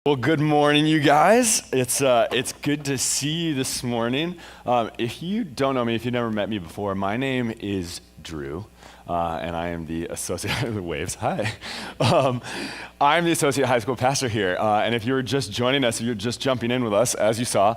Well, good morning, you guys. It's good to see you this morning. If you don't know me, if you've never met me before, my name is Drew, and I am the associate waves. Hi. I'm the associate high school pastor here, and if you're just joining us, if you're just jumping in with us, as you saw,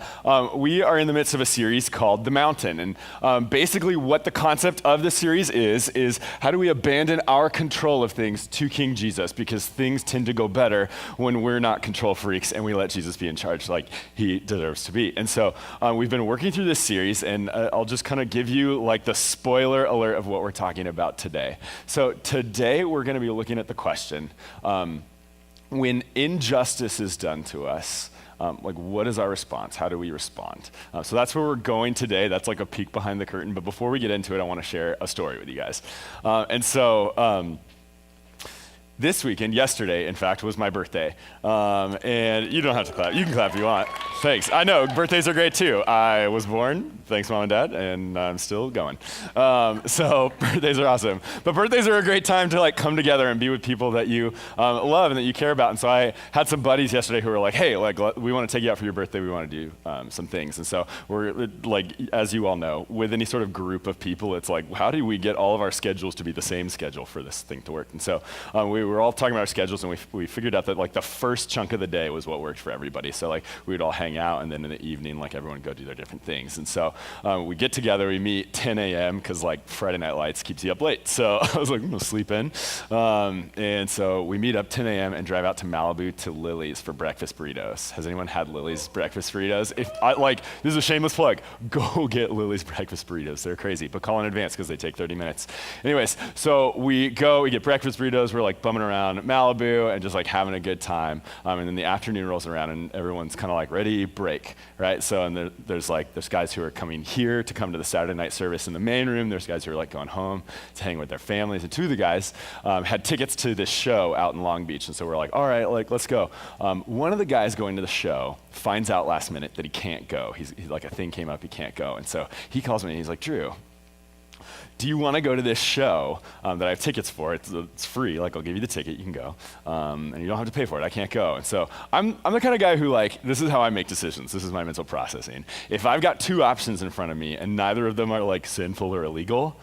we are in the midst of a series called The Mountain, and basically what the concept of this series is how do we abandon our control of things to King Jesus, because things tend to go better when we're not control freaks and we let Jesus be in charge like he deserves to be. And so we've been working through this series, and I'll just kind of give you like the spoiler alert of what we're talking about today. So today we're going to be looking at the question, when injustice is done to us, like what is our response? How do we respond? So that's where we're going today. That's like a peek behind the curtain. But before we get into it, I want to share a story with you guys. This weekend, yesterday, in fact, was my birthday. And you don't have to clap. You can clap if you want. Thanks. I know, birthdays are great too. I was born, thanks Mom and Dad, and I'm still going. So birthdays are awesome. But birthdays are a great time to like come together and be with people that you love and that you care about. And so I had some buddies yesterday who were like, hey, like we want to take you out for your birthday. We want to do some things. And so we're like, as you all know, with any sort of group of people, it's like, how do we get all of our schedules to be the same schedule for this thing to work? And so we were all talking about our schedules, and we figured out that like the first chunk of the day was what worked for everybody. So like we would all hang out, and then in the evening, like everyone would go do their different things. And so we get together, we meet 10 a.m. because like Friday Night Lights keeps you up late. So I was like, I'm gonna sleep in. And so we meet up 10 a.m. and drive out to Malibu to Lily's for breakfast burritos. Has anyone had Lily's breakfast burritos? If I like, this is a shameless plug, go get Lily's breakfast burritos. They're crazy, but call in advance because they take 30 minutes. Anyways, so we get breakfast burritos. We're like bumming around Malibu and just like having a good time. And then the afternoon rolls around and everyone's kind of like ready, break, right? So and there's guys who are coming here to come to the Saturday night service in the main room. There's guys who are like going home to hang with their families. And two of the guys had tickets to this show out in Long Beach. And so we're like, all right, like let's go. One of the guys going to the show finds out last minute that he can't go. He's like, a thing came up, he can't go. And so he calls me and he's like, Drew, do you want to go to this show that I have tickets for? It's free. Like, I'll give you the ticket. You can go. And you don't have to pay for it. I can't go. And so I'm the kind of guy who, like, this is how I make decisions. This is my mental processing. If I've got two options in front of me and neither of them are, like, sinful or illegal,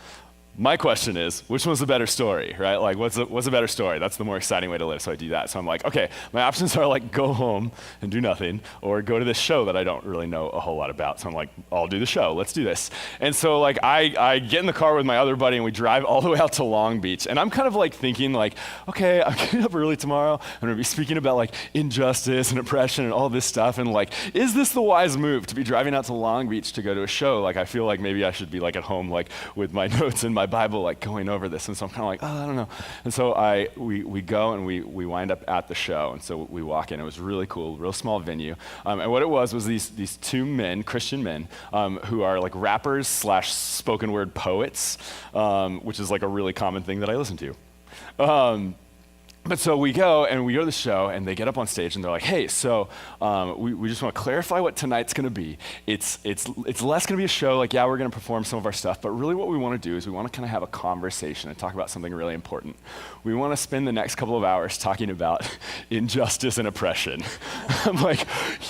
my question is, which one's the better story, right? Like, what's a better story? That's the more exciting way to live, so I do that. So I'm like, okay, my options are like go home and do nothing, or go to this show that I don't really know a whole lot about. So I'm like, I'll do the show, let's do this. And so like I get in the car with my other buddy and we drive all the way out to Long Beach. And I'm kind of like thinking like, okay, I'm getting up early tomorrow. I'm gonna be speaking about like injustice and oppression and all this stuff. And like, is this the wise move to be driving out to Long Beach to go to a show? Like, I feel like maybe I should be like at home, like with my notes and my Bible, like going over this. And so I'm kind of like, oh, I don't know. And so we go and we wind up at the show. And so we walk in. It was really cool, real small venue. And what it was these two men, Christian men, who are like rappers / spoken word poets, which is like a really common thing that I listen to. But so we go to the show, and they get up on stage, and they're like, hey, so we just want to clarify what tonight's going to be. It's less going to be a show, like, yeah, we're going to perform some of our stuff, but really what we want to do is we want to kind of have a conversation and talk about something really important. We want to spend the next couple of hours talking about injustice and oppression. I'm like,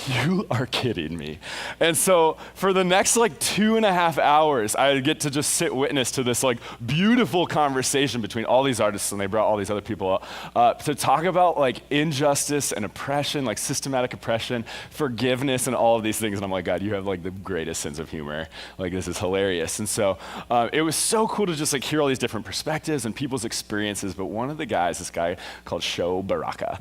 you are kidding me. And so for the next like 2.5 hours, I get to just sit witness to this like beautiful conversation between all these artists, and they brought all these other people to talk about like injustice and oppression, like systematic oppression, forgiveness, and all of these things. And I'm like, God, you have like the greatest sense of humor. Like, this is hilarious. And so it was so cool to just like hear all these different perspectives and people's experiences. But one of the guys, this guy called Sho Baraka,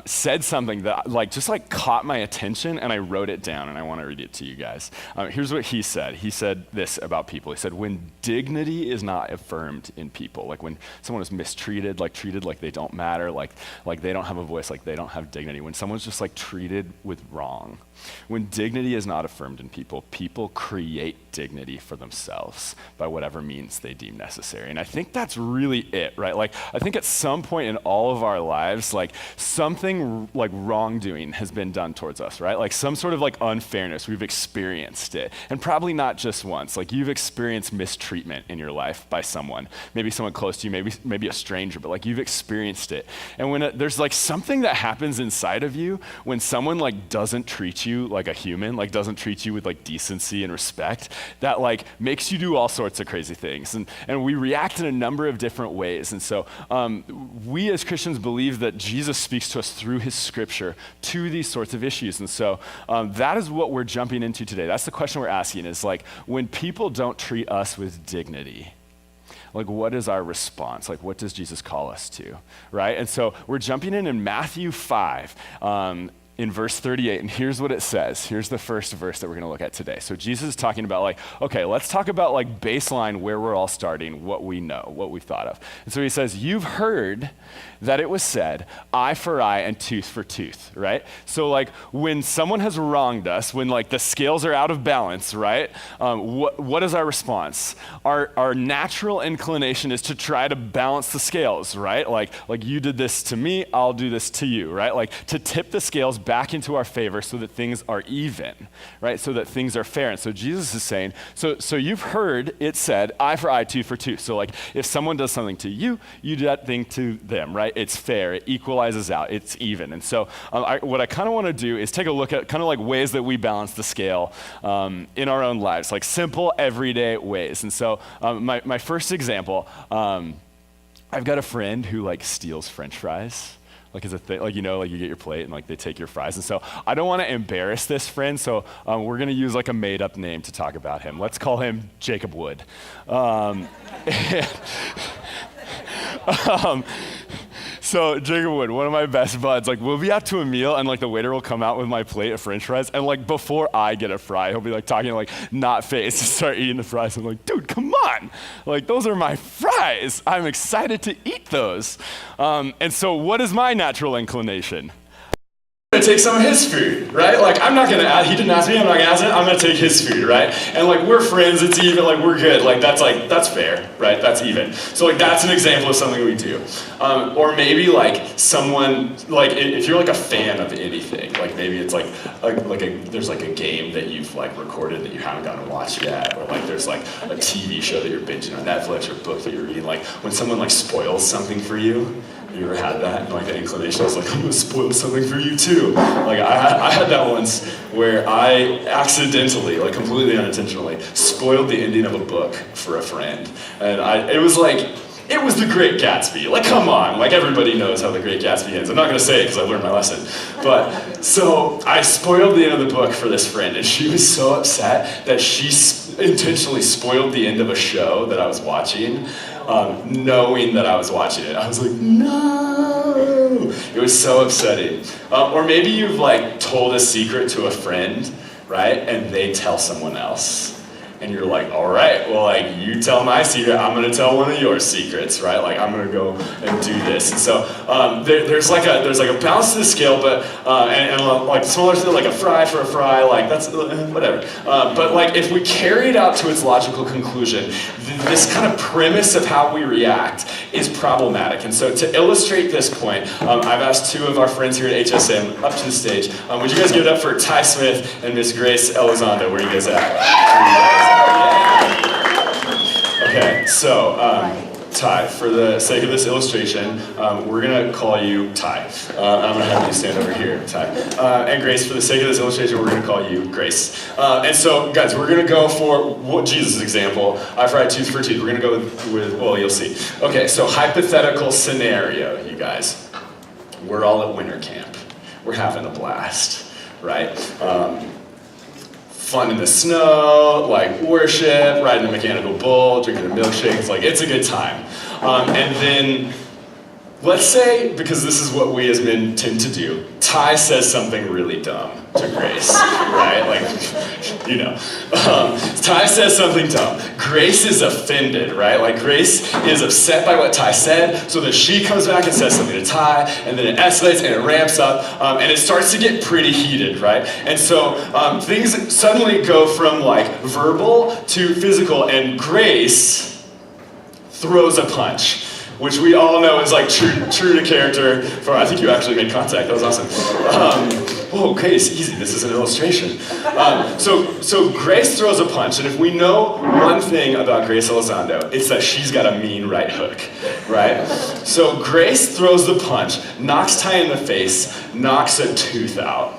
said something that like just like caught my attention, and I wrote it down, and I want to read it to you guys. Here's what he said. He said this about people. He said, when dignity is not affirmed in people, like when someone is mistreated, like treated like they don't matter, like they don't have a voice, like they don't have dignity, when someone's just like treated with wrong, when dignity is not affirmed in people, people create dignity for themselves by whatever means they deem necessary. And I think that's really it, right? Like, I think at some point in all of our lives, like something like wrongdoing has been done towards us, right? Like some sort of like unfairness, we've experienced it. And probably not just once, like you've experienced mistreatment in your life by someone, maybe someone close to you, maybe a stranger, but like you've experienced it. it. And when there's like something that happens inside of you when someone like doesn't treat you like a human, like doesn't treat you with like decency and respect, that like makes you do all sorts of crazy things. And we react in a number of different ways. And so we as Christians believe that Jesus speaks to us through his scripture to these sorts of issues. And so that is what we're jumping into today. That's the question we're asking, is like, when people don't treat us with dignity, like what is our response? Like what does Jesus call us to, right? And so we're jumping in Matthew 5, in verse 38, and here's what it says. Here's the first verse that we're gonna look at today. So Jesus is talking about like, okay, let's talk about like baseline, where we're all starting, what we know, what we've thought of. And so he says, you've heard that it was said, eye for eye and tooth for tooth, right? So like when someone has wronged us, when like the scales are out of balance, right? What is our response? Our natural inclination is to try to balance the scales, right? Like you did this to me, I'll do this to you, right? Like to tip the scales back into our favor so that things are even, right? So that things are fair. And so Jesus is saying, so you've heard it said, eye for eye, tooth for tooth. So like if someone does something to you, you do that thing to them, right? It's fair, it equalizes out, it's even. And so what I kind of want to do is take a look at kind of like ways that we balance the scale in our own lives, like simple everyday ways. And so my first example, I've got a friend who like steals French fries. Like as a thing, like, you know, like you get your plate and like they take your fries. And so I don't want to embarrass this friend, so we're going to use like a made up name to talk about him. Let's call him Jacob Wood. So Jacob Wood, one of my best buds, like we'll be out to a meal and like the waiter will come out with my plate of French fries, and like before I get a fry, he'll be like talking like not face to start eating the fries. I'm like, dude, come on. Like those are my fries. I'm excited to eat those. And so what is my natural inclination? I'm gonna take some of his food, right? Like I'm not gonna he didn't ask me, I'm not gonna ask him, I'm gonna take his food, right? And like we're friends, it's even, like we're good, like that's fair, right? That's even. So like that's an example of something we do. Or maybe like someone, like if you're like a fan of anything, like maybe it's there's like a game that you've like recorded that you haven't gotten to watch yet, or like there's like a TV show that you're binging on Netflix, or a book that you're reading, like when someone like spoils something for you. You ever had that? And like the inclination was like, I'm gonna spoil something for you too. Like I had that once where I accidentally, like completely unintentionally, spoiled the ending of a book for a friend. And it was The Great Gatsby. Like, come on, like everybody knows how The Great Gatsby ends. I'm not gonna say it because I learned my lesson. But, so I spoiled the end of the book for this friend, and she was so upset that she intentionally spoiled the end of a show that I was watching, knowing that I was watching it. I was like, no! It was so upsetting. Or maybe you've like told a secret to a friend, right? And they tell someone else. And you're like, all right, well, like you tell my secret, I'm gonna tell one of your secrets, right? Like I'm gonna go and do this. And so there's like a balance to the scale, but and like smaller scale, like a fry for a fry, like that's whatever. But like if we carry it out to its logical conclusion, this kind of premise of how we react is problematic. And so to illustrate this point, I've asked two of our friends here at HSM up to the stage. Would you guys give it up for Ty Smith and Miss Grace Elizondo? Where are you guys at? Okay, so Ty, for the sake of this illustration, we're gonna call you Ty. I'm gonna have you stand over here, Ty. And Grace, for the sake of this illustration, we're gonna call you Grace. And so, guys, we're gonna go for Jesus' example, eye for eye, tooth for tooth. We're gonna go with, well, you'll see. Okay, so hypothetical scenario, you guys. We're all at winter camp. We're having a blast, right? Fun in the snow, like worship, riding a mechanical bull, drinking the milkshakes, like it's a good time. And then, let's say, because this is what we as men tend to do, Ty says something really dumb to Grace, right? Like, you know. Ty says something dumb. Grace is offended, right? Like Grace is upset by what Ty said, so then she comes back and says something to Ty, and then it escalates and it ramps up, and it starts to get pretty heated, right? And so things suddenly go from like verbal to physical, and Grace throws a punch, which we all know is like true to character. I think you actually made contact. That was awesome. whoa, Grace, easy, this is an illustration. So Grace throws a punch, and if we know one thing about Grace Elizondo, it's that she's got a mean right hook, right? So Grace throws the punch, knocks Ty in the face, knocks a tooth out.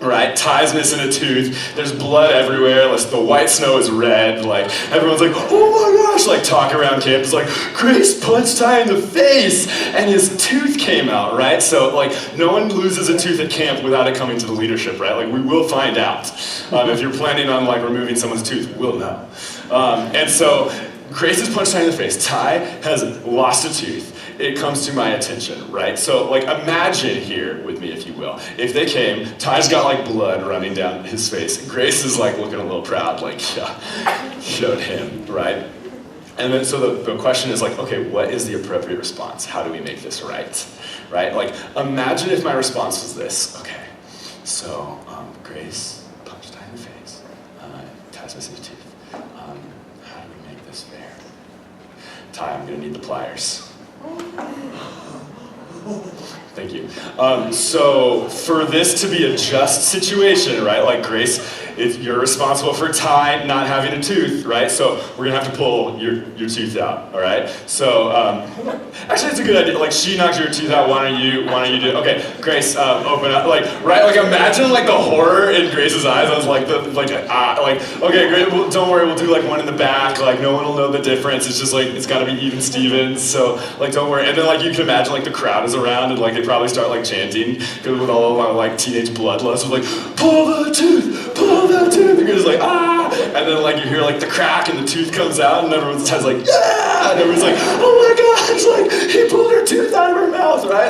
Right, Ty's missing a tooth, there's blood everywhere, the white snow is red, everyone's like, oh my gosh, talk around campus, Grace punched Ty in the face, and his tooth came out, right? So, no one loses a tooth at camp without it coming to the leadership, right? We will find out. If you're planning on, removing someone's tooth, we'll know. And so, Grace has punched Ty in the face, Ty has lost a tooth. It comes to my attention, right? So, imagine here with me, if you will. If they came, Ty's got, blood running down his face. Grace is, looking a little proud, showed him, right? And then, so the question is, okay, what is the appropriate response? How do we make this right? Right? Imagine if my response was this. Okay, so, Grace punched Ty in the face. Ty's missing a tooth. How do we make this fair? Ty, I'm gonna need the pliers. Thank you. So for this to be a just situation, right? Grace, you're responsible for Ty not having a tooth, right? So we're gonna have to pull your tooth out, all right? So actually, it's a good idea. She knocks your tooth out. Why don't you do? Okay, Grace, open up. Right? Imagine the horror in Grace's eyes. I was okay, great. Well, don't worry. We'll do one in the back. No one will know the difference. It's just it's got to be even Stevens. So don't worry. And then you can imagine the crowd is around and they probably start chanting because with all of our teenage bloodlust, pull the tooth, pull the tooth. And you're just ah, and then you hear the crack and the tooth comes out and everyone's yeah, and everyone's oh my gosh, he pulled her tooth out of her mouth, right?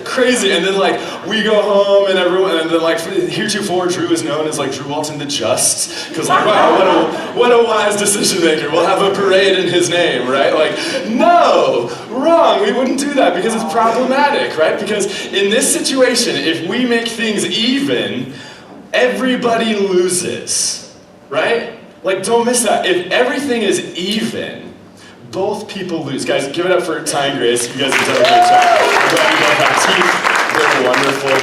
Crazy. And then we go home and everyone, and then heretofore Drew is known as Drew Walton the Just, because wow, what a wise decision maker. We'll have a parade in his name, right? No, wrong. We wouldn't do that because it's problematic, right? Because in this situation, if we make things even, everybody loses, right? Don't miss that. If everything is even, both people lose. Guys, give it up for Ty and Grace. You guys have done a great job. I'm glad you both have teeth. They're wonderful.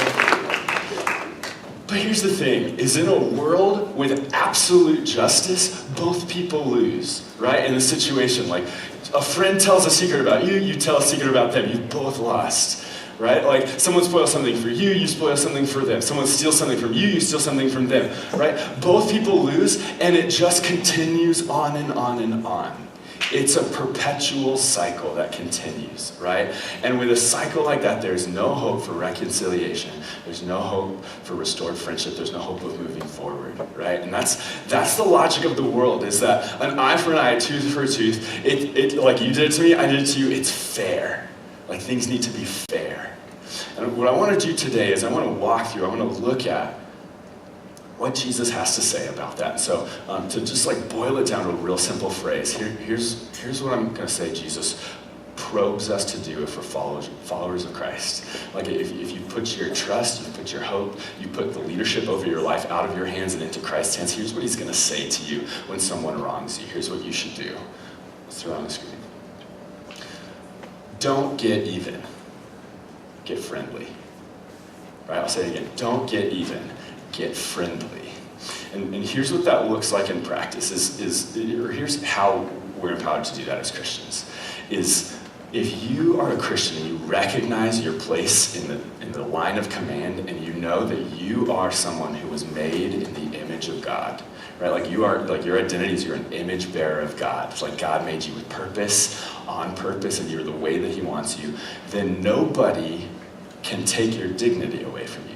But here's the thing, is in a world with absolute justice, both people lose, right? In the situation, a friend tells a secret about you, you tell a secret about them, you both lost. Right? Someone spoils something for you, you spoil something for them. Someone steals something from you, you steal something from them. Right? Both people lose, and it just continues on and on and on. It's a perpetual cycle that continues, right? And with a cycle like that, there's no hope for reconciliation. There's no hope for restored friendship. There's no hope of moving forward, right? And that's the logic of the world, is that an eye for an eye, a tooth for a tooth. It you did it to me, I did it to you. It's fair. Things need to be fair. And what I want to do today is I want to walk through, I want to look at what Jesus has to say about that. So to just boil it down to a real simple phrase, here's what I'm going to say Jesus probes us to do if we're followers of Christ. If you put your trust, you put your hope, you put the leadership over your life out of your hands and into Christ's hands, here's what he's going to say to you when someone wrongs you. Here's what you should do. Let's throw it on the screen. Don't get even. Get friendly. Right, I'll say it again. Don't get even. Get friendly. And here's what that looks like in practice. Here's how we're empowered to do that as Christians. Is if you are a Christian and you recognize your place in the line of command, and you know that you are someone who was made in the image of God, right? Your identity is you're an image bearer of God. It's God made you with purpose, on purpose, and you're the way that he wants you. Then nobody can take your dignity away from you.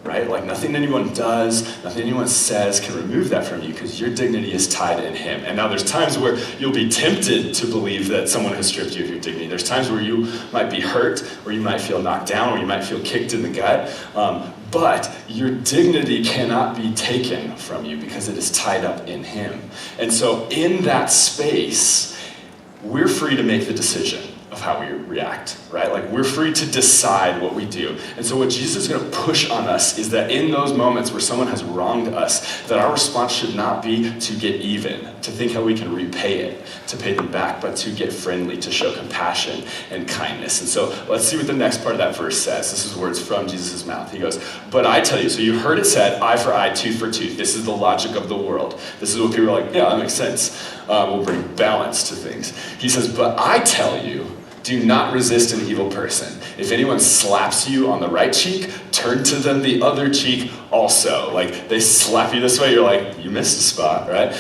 Right? Nothing anyone does, nothing anyone says can remove that from you, because your dignity is tied in him. And now there's times where you'll be tempted to believe that someone has stripped you of your dignity. There's times where you might be hurt, or you might feel knocked down, or you might feel kicked in the gut. But your dignity cannot be taken from you because it is tied up in him. And so in that space, we're free to make the decision of how we react, right? We're free to decide what we do. And so what Jesus is going to push on us is that in those moments where someone has wronged us, that our response should not be to get even, to think how we can repay it, to pay them back, but to get friendly, to show compassion and kindness. And so let's see what the next part of that verse says. This is words from Jesus' mouth. He goes, but I tell you, so you heard it said, eye for eye, tooth for tooth. This is the logic of the world. This is what people are like, yeah, that makes sense. We'll bring balance to things. He says, but I tell you, do not resist an evil person. If anyone slaps you on the right cheek, turn to them the other cheek also. Like, they slap you this way, you're like, you missed a spot, right?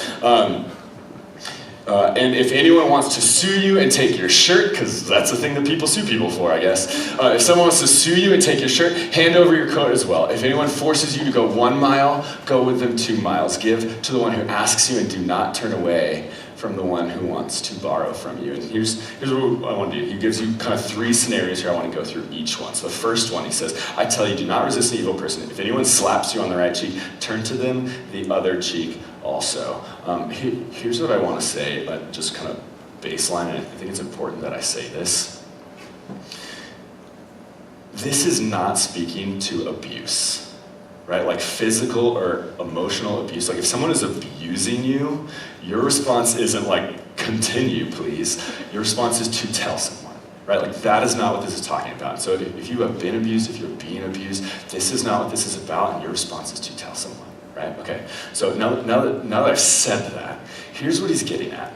And if anyone wants to sue you and take your shirt, because that's the thing that people sue people for, I guess. If someone wants to sue you and take your shirt, hand over your coat as well. If anyone forces you to go 1 mile, go with them 2 miles. Give to the one who asks you and do not turn away from the one who wants to borrow from you. And here's what I want to do. He gives you kind of 3 scenarios here. I want to go through each one. So the first one, he says, I tell you, do not resist an evil person. If anyone slaps you on the right cheek, turn to them the other cheek also. Here's what I want to say, just kind of baseline, and I think it's important that I say this. This is not speaking to abuse. Right, like physical or emotional abuse. Like if someone is abusing you, your response isn't like, continue please. Your response is to tell someone, right? Like that is not what this is talking about. So if you have been abused, if you're being abused, this is not what this is about, and your response is to tell someone, right? Okay, so now that I've said that, here's what he's getting at,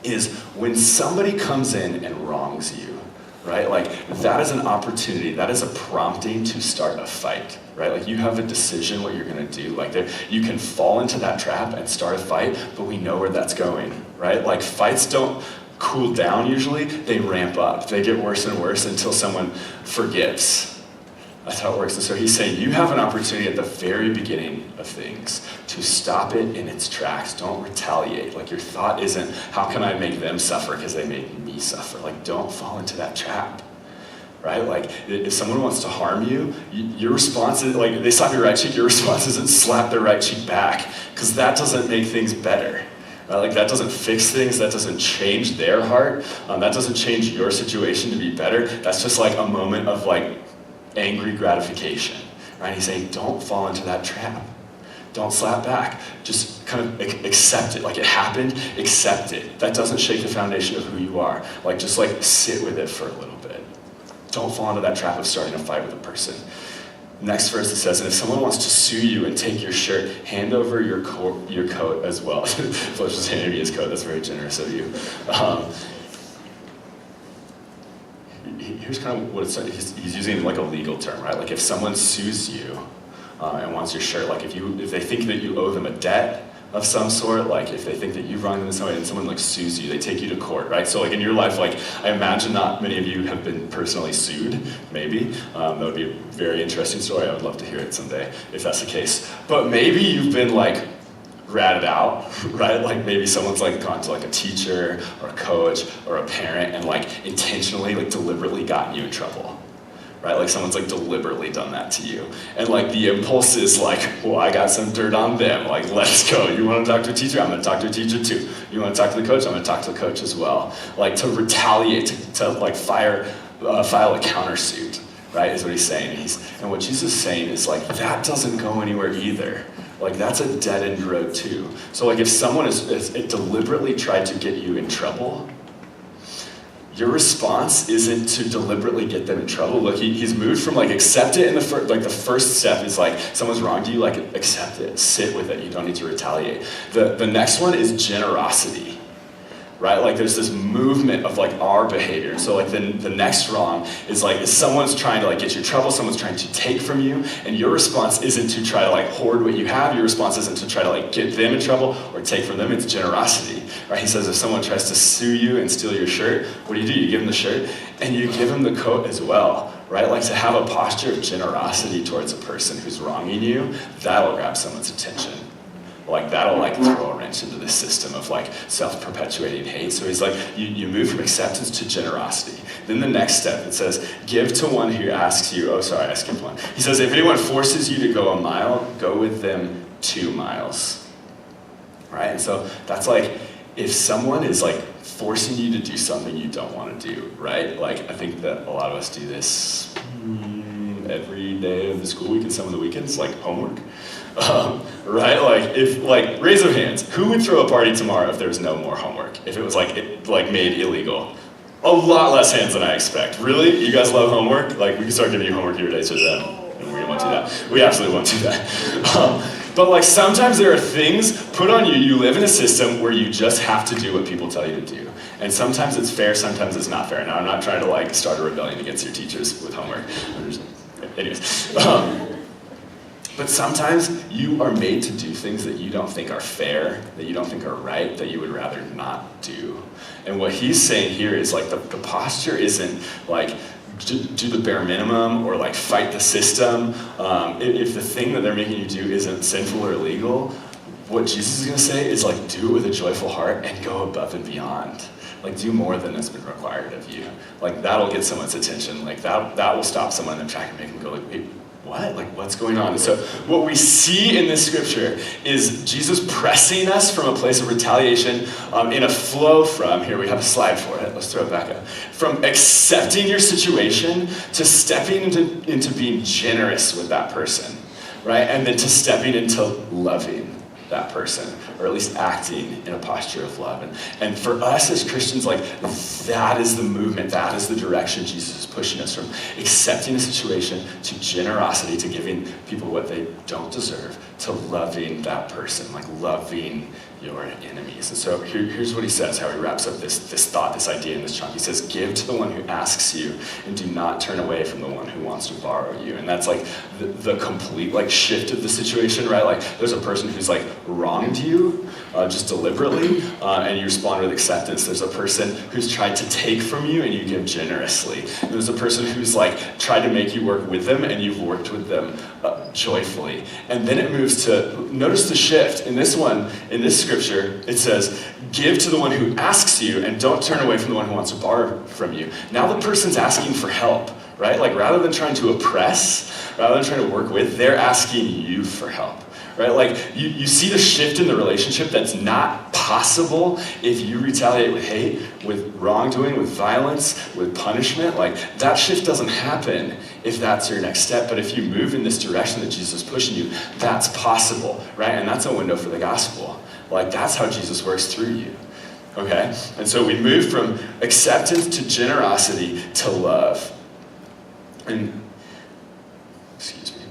is when somebody comes in and wrongs you, right? Like that is an opportunity, that is a prompting to start a fight, right? Like you have a decision what you're gonna do. Like you can fall into that trap and start a fight, but we know where that's going, right? Like fights don't cool down usually, they ramp up. They get worse and worse until someone forgives. That's how it works. And so he's saying you have an opportunity at the very beginning of things to stop it in its tracks. Don't retaliate. Like your thought isn't, how can I make them suffer because they made me suffer? Like don't fall into that trap, right? Like if someone wants to harm you, your response is, like they slap your right cheek, your response isn't slap their right cheek back, because that doesn't make things better. Like that doesn't fix things, that doesn't change their heart, that doesn't change your situation to be better. That's just like a moment of like angry gratification, right? He's saying, don't fall into that trap. Don't slap back. Just kind of accept it. Like it happened, accept it. That doesn't shake the foundation of who you are. Like just like sit with it for a little bit. Don't fall into that trap of starting a fight with a person. Next verse it says, and if someone wants to sue you and take your shirt, hand over your coat as well. Fletch just handed me his coat. That's very generous of you. Here's kind of what it's like. He's using like a legal term, right? Like if someone sues you and wants your shirt, like if they think that you owe them a debt of some sort, like if they think that you've wronged them in some way and someone like sues you, they take you to court, right? So like in your life, like I imagine not many of you have been personally sued, maybe. That would be a very interesting story. I would love to hear it someday if that's the case. But maybe you've been like ratted out, right? Like maybe someone's like gone to like a teacher or a coach or a parent and like intentionally, like deliberately gotten you in trouble, right? Like someone's like deliberately done that to you. And like the impulse is like, well, I got some dirt on them. Like, let's go. You want to talk to a teacher? I'm going to talk to a teacher too. You want to talk to the coach? I'm going to talk to the coach as well. Like to retaliate, to like file a countersuit, right? Is what he's saying. And what Jesus is saying is like, that doesn't go anywhere either. Like that's a dead-end road too. So like if someone has deliberately tried to get you in trouble, your response isn't to deliberately get them in trouble. Look, he's moved from like accept it, and the first step is like someone's wronged you, like accept it, sit with it. You don't need to retaliate. The next one is generosity. Right? Like there's this movement of like our behavior. So like the next wrong is like if someone's trying to like get you in trouble, someone's trying to take from you, and your response isn't to try to like hoard what you have, your response isn't to try to like get them in trouble or take from them, it's generosity. Right? He says if someone tries to sue you and steal your shirt, what do? You give them the shirt and you give them the coat as well. Right? Like to have a posture of generosity towards a person who's wronging you, that'll grab someone's attention. Like that'll like throw a wrench into this system of like self-perpetuating hate. So he's like, you move from acceptance to generosity. Then the next step, it says, give to one who asks you, oh sorry, I skipped one. He says, if anyone forces you to go a mile, go with them 2 miles. Right? And so that's like, if someone is like forcing you to do something you don't want to do, right? Like I think that a lot of us do this every day of the school week and some of the weekends, like homework. Right? Like, raise of hands. Who would throw a party tomorrow if there was no more homework? If it was made illegal? A lot less hands than I expect. Really? You guys love homework? Like, we can start giving you homework here today, so that we won't do that. We absolutely won't do that. But like sometimes there are things put on you. You live in a system where you just have to do what people tell you to do. And sometimes it's fair, sometimes it's not fair. Now, I'm not trying to like start a rebellion against your teachers with homework. Anyways. But sometimes you are made to do things that you don't think are fair, that you don't think are right, that you would rather not do. And what he's saying here is like the posture isn't like do the bare minimum or like fight the system. If the thing that they're making you do isn't sinful or illegal, what Jesus is going to say is like do it with a joyful heart and go above and beyond. Like do more than has been required of you. Like that'll get someone's attention. Like that will stop someone in their track and make them go like, wait, what? Like what's going on? And so what we see in this scripture is Jesus pressing us from a place of retaliation in a flow from, here we have a slide for it, let's throw it back up, from accepting your situation to stepping into being generous with that person, right? And then to stepping into loving that person, or at least acting in a posture of love. And for us as Christians, like that is the movement, that is the direction Jesus is pushing us from accepting a situation to generosity, to giving people what they don't deserve, to loving that person, like loving your enemies. And so here's what he says, how he wraps up this thought, this idea in this chunk. He says, give to the one who asks you and do not turn away from the one who wants to borrow you. And that's like the complete like shift of the situation, right? Like there's a person who's like wronged you just deliberately and you respond with acceptance. There's a person who's tried to take from you and you give generously. And there's a person who's like tried to make you work with them and you've worked with them joyfully. And then it moves to, notice the shift. In this one, in this scripture, it says, give to the one who asks you and don't turn away from the one who wants to borrow from you. Now the person's asking for help, right? Like rather than trying to oppress, rather than trying to work with, they're asking you for help. Right? Like you see the shift in the relationship that's not possible if you retaliate with hate, with wrongdoing, with violence, with punishment. Like that shift doesn't happen if that's your next step. But if you move in this direction that Jesus is pushing you, that's possible, right? And that's a window for the gospel. Like that's how Jesus works through you. Okay? And so we move from acceptance to generosity to love. And excuse me.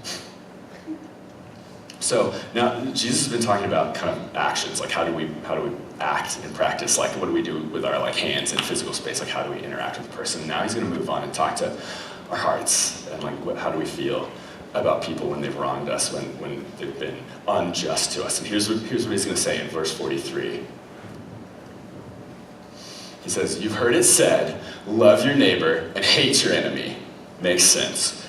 So now Jesus has been talking about kind of actions, like how do we act in practice, like what do we do with our like hands in physical space, like how do we interact with the person. Now he's going to move on and talk to our hearts and like how do we feel about people when they've wronged us, when they've been unjust to us. And here's what he's going to say in verse 43. He says, you've heard it said, love your neighbor and hate your enemy. Makes sense.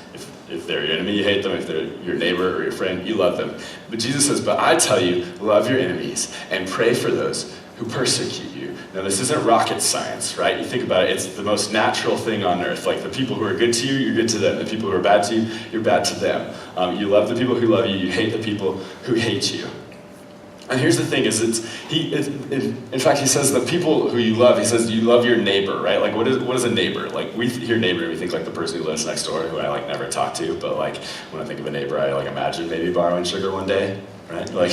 If they're your enemy, you hate them. If they're your neighbor or your friend, you love them. But Jesus says, but I tell you, love your enemies and pray for those who persecute you. Now, this isn't rocket science, right? You think about it, it's the most natural thing on earth. Like the people who are good to you, you're good to them. The people who are bad to you, you're bad to them. You love the people who love you. You hate the people who hate you. And here's the thing is, in fact, he says the people who you love, he says you love your neighbor, right? Like what is a neighbor? Like we hear neighbor and we think like the person who lives next door who I like never talk to, but like when I think of a neighbor, I like imagine maybe borrowing sugar one day, right? Like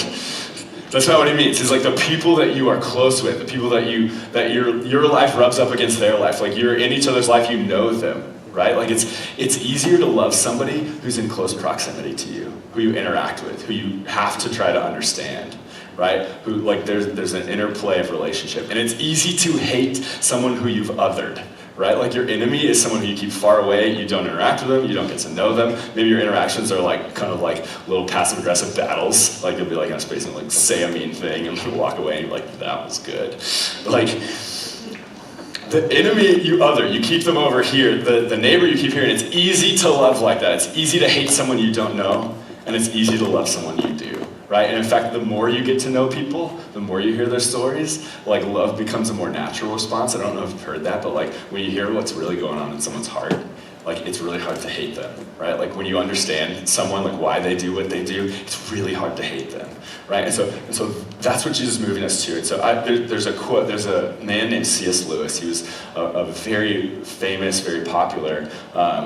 that's not what he means. It's like the people that you are close with, the people that your life rubs up against their life, like you're in each other's life, you know them, right? Like it's easier to love somebody who's in close proximity to you, who you interact with, who you have to try to understand. Right? Who like there's an interplay of relationship. And it's easy to hate someone who you've othered, right? Like your enemy is someone who you keep far away, you don't interact with them, you don't get to know them. Maybe your interactions are like kind of like little passive aggressive battles. Like you'll be like in a space and like say a mean thing and then walk away and you're like, that was good. Like the enemy you other, you keep them over here. The neighbor you keep here, and it's easy to love like that. It's easy to hate someone you don't know, and it's easy to love someone you do. Right? And in fact, the more you get to know people, the more you hear their stories, like love becomes a more natural response. I don't know if you've heard that, but like when you hear what's really going on in someone's heart, like it's really hard to hate them, right? Like when you understand someone, like why they do what they do, it's really hard to hate them, right? And so that's what Jesus is moving us to. And so there's a quote, there's a man named C.S. Lewis. He was a very famous, very popular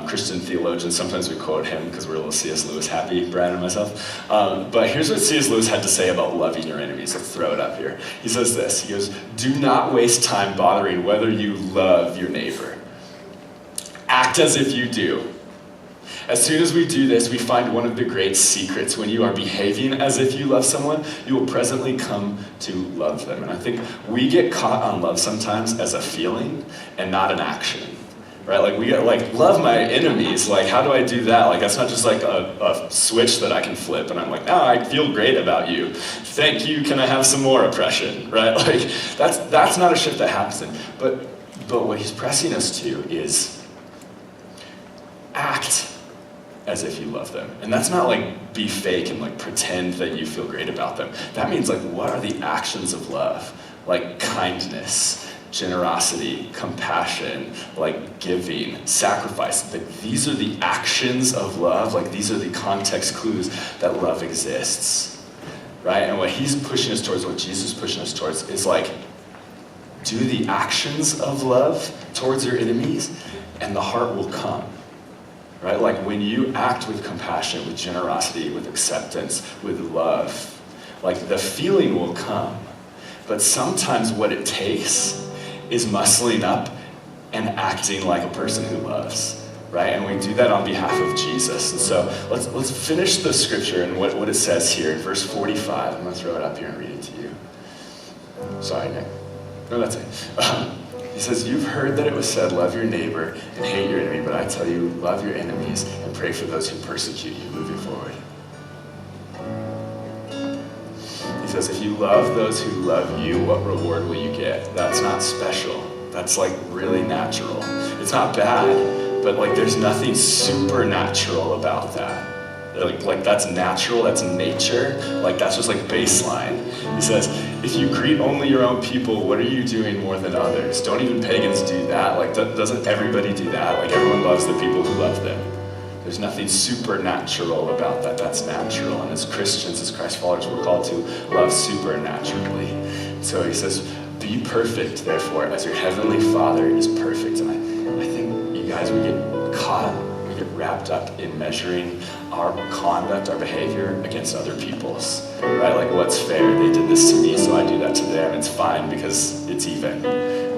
Christian theologian. Sometimes we quote him because we're a little C.S. Lewis happy, Brian and myself. But here's what C.S. Lewis had to say about loving your enemies. Let's throw it up here. He says this, he goes, "Do not waste time bothering whether you love your neighbor. Act as if you do. As soon as we do this, we find one of the great secrets. When you are behaving as if you love someone, you will presently come to love them." And I think we get caught on love sometimes as a feeling and not an action, right? Like we get like, love my enemies. Like, how do I do that? Like, that's not just like a switch that I can flip and I'm like, oh, I feel great about you. Thank you, can I have some more oppression, right? Like, that's not a shift that happens. But what he's pressing us to is act as if you love them. And that's not like be fake and like pretend that you feel great about them. That means like, what are the actions of love? Like kindness, generosity, compassion, like giving, sacrifice. Like these are the actions of love. Like these are the context clues that love exists, right? And what he's pushing us towards, what Jesus is pushing us towards is like, do the actions of love towards your enemies and the heart will come. Right? Like when you act with compassion, with generosity, with acceptance, with love, like the feeling will come. But sometimes what it takes is muscling up and acting like a person who loves, right? And we do that on behalf of Jesus. And so let's finish the scripture and what it says here in verse 45. I'm gonna throw it up here and read it to you. Sorry, Nick. No, that's it. He says, "You've heard that it was said, love your neighbor and hate your enemy, but I tell you, love your enemies and pray for those who persecute you," moving forward. He says, if you love those who love you, what reward will you get? That's not special. That's like really natural. It's not bad, but like there's nothing supernatural about that. Like that's natural, that's nature, like that's just like baseline. He says, if you greet only your own people, what are you doing more than others? Don't even pagans do that. Like doesn't everybody do that? Like everyone loves the people who love them. There's nothing supernatural about that, that's natural. And as Christians, as Christ followers, we're called to love supernaturally. So he says, be perfect, therefore, as your heavenly Father is perfect. And I think you guys, we get caught, we get wrapped up in measuring our conduct, our behavior against other people's, right? Like what's fair? They did this to me, so I do that to them. It's fine because it's even,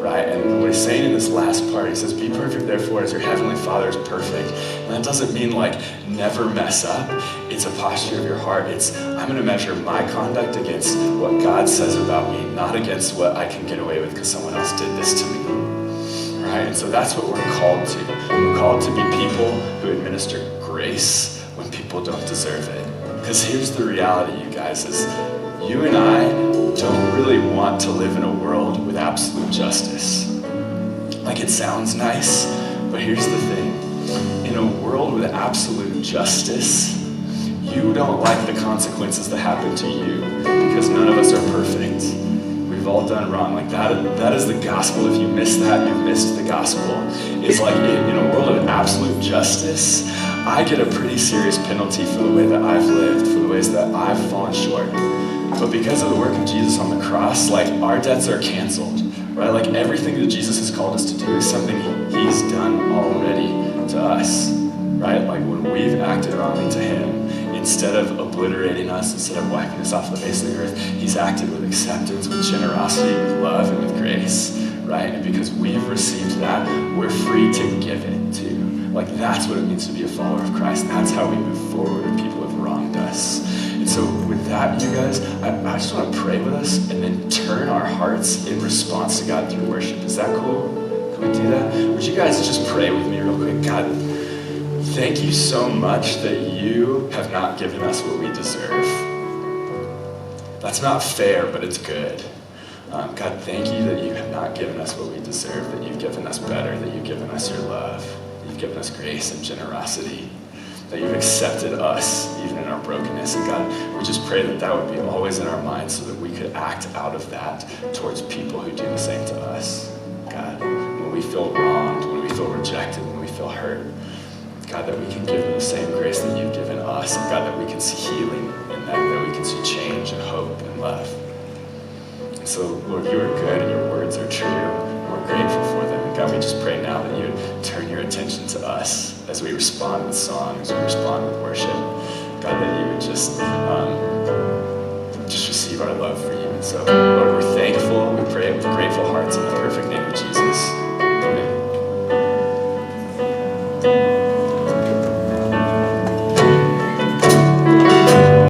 right? And what he's saying in this last part, he says, be perfect, therefore, as your heavenly Father is perfect. And that doesn't mean like never mess up. It's a posture of your heart. It's, I'm gonna measure my conduct against what God says about me, not against what I can get away with because someone else did this to me, right? And so that's what we're called to. We're called to be people who administer grace when people don't deserve it. Because here's the reality, you guys, is you and I don't really want to live in a world with absolute justice. Like it sounds nice, but here's the thing. In a world with absolute justice, you don't like the consequences that happen to you because none of us are perfect. We've all done wrong. Like that is the gospel. If you miss that, you've missed the gospel. It's like in a world of absolute justice, I get a pretty serious penalty for the way that I've lived, for the ways that I've fallen short. But because of the work of Jesus on the cross, like our debts are canceled, right? Like everything that Jesus has called us to do is something he's done already to us, right? Like when we've acted wrongly to him, instead of obliterating us, instead of wiping us off the face of the earth, he's acted with acceptance, with generosity, with love, and with grace, right? And because we've received that, we're free to give it too. Like that's what it means to be a follower of Christ. That's how we move forward when people have wronged us. And so with that, you guys, I just want to pray with us and then turn our hearts in response to God through worship. Is that cool? Can we do that? Would you guys just pray with me real quick? God, thank you so much that you have not given us what we deserve. That's not fair, but it's good. God, thank you that you have not given us what we deserve, that you've given us better, that you've given us your love, you've given us grace and generosity, that you've accepted us even in our brokenness. And God, we just pray that that would be always in our minds so that we could act out of that towards people who do the same to us. God, when we feel wronged, when we feel rejected, when we feel feel hurt. God, that we can give them the same grace that you've given us. And God, that we can see healing in them, that we can see change and hope and love. And so, Lord, you are good and your words are true. And we're grateful for them. And God, we just pray now that you would turn your attention to us as we respond with song, as we respond with worship. God, that you would just receive our love for you. And so, Lord, we're thankful. We pray with grateful hearts in the perfect name of Jesus.